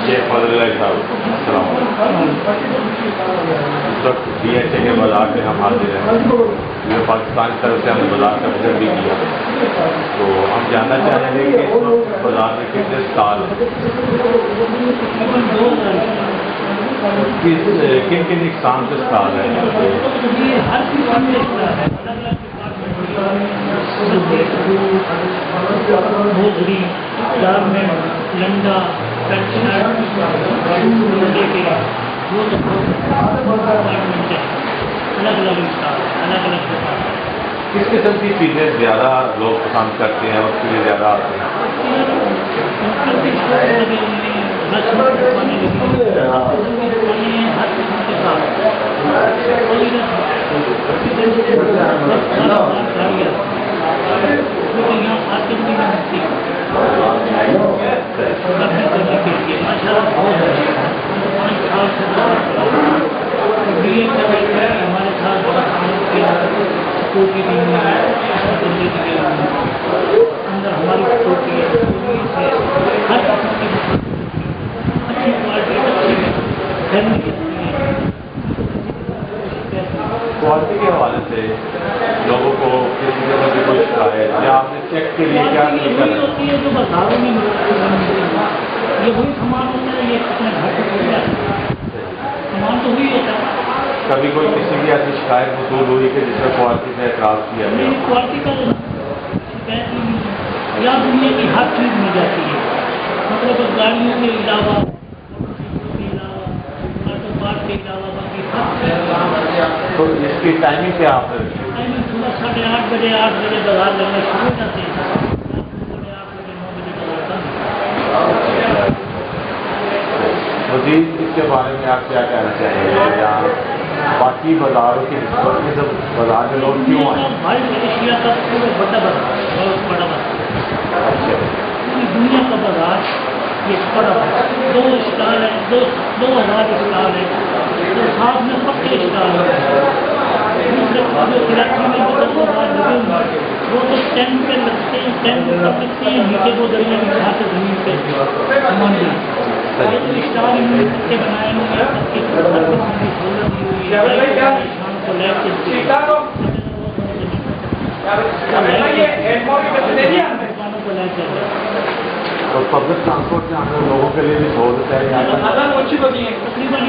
شیخ فضل اللہ صاحب السلام علیکم. اس وقت ڈی ایچ اے کے بازار میں ہم حاضر ہیں جو پاکستان کی طرف سے ہم نے بازار کا وزٹ بھی کیا. تو ہم جاننا چاہیں گے کہ اس وقت بازار میں کتنے اسٹال ہیں, کن کن اقسام کے اسٹال ہیں یہاں موزری, گارمنٹ, لنگا, پینشنر, وہ ڈپارٹمنٹ ہے, الگ الگ اسٹال ہے, الگ الگ ڈپارٹمنٹ. کس قسم کی چیزیں زیادہ لوگ پسند کرتے ہیں اور اس کے لیے زیادہ آتے ہیں؟ ہر قسم کے ساتھ یہاں مارکیٹ میں ملتی کرنے کے لیے ماشاء ہمارے ساتھ بڑا کام کیا سکوٹی بھی ہوئی ہے, اندر ہماری سکوٹی ہے, ہر قسم کی اچھی کوالٹی اچھی کوالٹی کے حوالے سے لوگوں کو کسی طرح کی کوئی شکایت یا آپ نے چیک کے لیے کیا ہوتی ہے جو بازاروں میں یہ وہی سامان ہوتا ہے, یہ اپنے گھر سے ہو جاتا ہے سامان تو وہی ہوتا ہے. کبھی کوئی کسی کی ایسی شکایت موصول ہوئی کہ جس میں کوالٹی میں اعتراض کیا گیا؟ کوالٹی کا شکایت نہیں ہے, یا دنیا کی ہر چیز مل جاتی ہے, مطلب گاڑیوں کے علاوہ, آٹو پارٹ کے علاوہ باقی ہر. تو اس کی ٹائمنگ کیا آپ نے رکھی؟ ٹائمنگ صبح 8:30 بجے 8 بجے بازار لگنا شروع ہو جاتے ہیں, 8:30 بجے 9 بجے بازار بند. مزید اس کے بارے میں آپ کیا کہنا چاہیں گے, یا باقی بازاروں کی نسبت میں جب بازار میں لوگ کیوں آئے؟ بھائی ملیشیا کا بڑا بازار, بہت بڑا بازار, پوری دنیا کا بازار یہ بڑا بازار. 2 اسٹال ہیں, 2000 اسٹال ہیں, تو ساتھ میں پکے اسٹال ہیں. دوسرے جو کراچی میں بازار لگے ہوئے ہیں وہ تو 10 پہ لگتے ہیں, 10 پہ لگتے ہیں, نیچے وہ دریا میں کھا کے زمین پہ سامان بھی. اسٹال کے بنائے ہوئے شام کو لے کے دکانوں کو لے کے اور پبلک ٹرانسپورٹ میں آنے لوگوں کے لیے بھی سہولت ہے تقریباً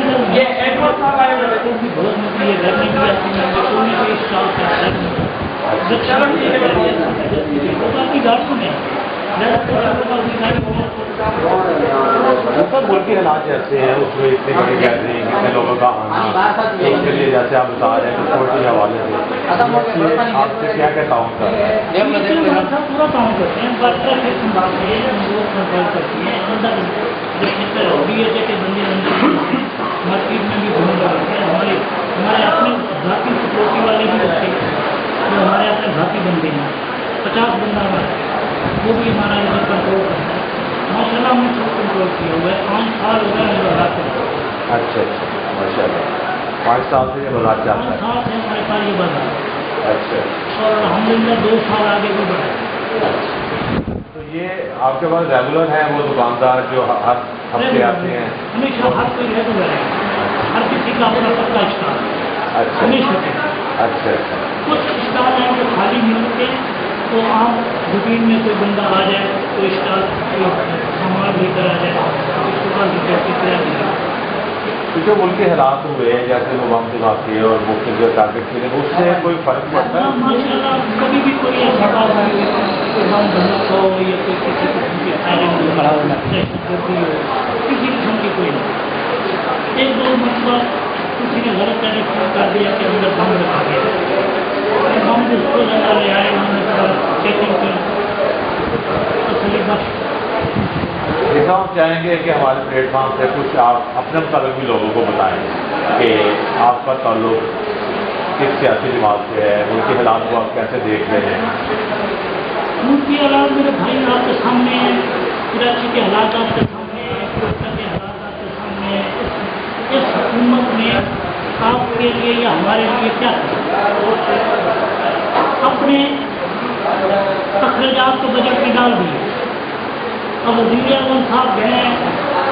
بہت ملتی ہے, گھر میں بھی آتی ہے, سونے کے اسٹال کی گاڑیوں میں سب ملکی حالات جیسے ہیں اس میں اتنے بڑے گیدرنگ, اتنے لوگوں کا آنا, اس کے لیے جیسے آپ بتا رہے ہیں سیکورٹی کے حوالے سے آپ سے کیا کیا تعاون کر رہے ہیں؟ پورا کام کرتے ہیں, بارکر سے سنبھالتے ہیں, کنٹرول کرتی ہیں, اندر ڈی ایچ اے کے بندے مارکیٹ میں بھی گھوم رہے ہیں. ہمارے اپنے ذاتی سیکورٹی والے بھی ہوتے ہیں جو ہمارے اپنے ذاتی بندے ہیں, 50 بندہ ہمارا, وہ بھی ہمارا ادھر کنٹرول کرتا ہے. ماشاء اللہ ہم نے سب کنٹرول کیا ہوا ہے, 5 سال ہو گئے ہیں بازار سے. اچھا ماشاء اللہ, 5 سال سے یہ بازار چلتا ہے. 5 سال سے ہمارے پاس یہ بازار, اچھا, اور الحمدللہ 2 سال آگے بھی بڑھا. تو یہ آپ کے پاس ریگولر ہیں وہ دکاندار جو ہر ہفتے آتے ہیں؟ ہمیشہ ہر کوئی ریگولر ہے, ہر کسی کا اپنا پکا اسٹال. اچھا اچھا. کچھ اسٹال ہیں جو خالی ملتے ہیں, تو عام روٹین میں کوئی بندہ آ جائے, کوئی اسٹال سامان لے کر آ جائے, اس کو بعد کرا کیونکہ ملکی حالات ہوئے جیسے وہ بم دھماکے اور مختلف ٹارگیٹ کے لیے اس سے کوئی فرق پڑتا ہے؟ ماشاء اللہ کبھی بھی کوئی ایسا بات ہو, بم دھماکہ ہو یا کوئی کسی قسم کی فائرنگ کھڑا ہو, دہشت گردی ہو, کسی قسم کی کوئی نہیں. 1-2 مرتبہ کسی نے غلط ٹیلی فون کر دیا کہ اندر بم لگا گیا, ہم جس کو زیادہ لے آئے انہوں نے تھوڑا چیکنگ کی, تسلی بخش. جیسا ہم چاہیں گے کہ ہمارے پلیٹ فارم سے کچھ آپ اپنے مطابق بھی لوگوں کو بتائیں کہ آپ کا تعلق کس سیاسی جماعت سے ہے, ان کے حالات کو آپ کیسے دیکھ رہے ہیں؟ ان کی حالات میرے بھائی آپ کے سامنے ہیں, کراچی کے حالات آپ کے سامنے ہیں, کوئٹہ کے حالات آپ کے سامنے ہیں. اس حکومت نے آپ کے لیے یا ہمارے لیے کیا اپنے اخراجات کو بجٹ میں ڈال دیے. اب وزیر اعظم صاحب گئے,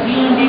CNG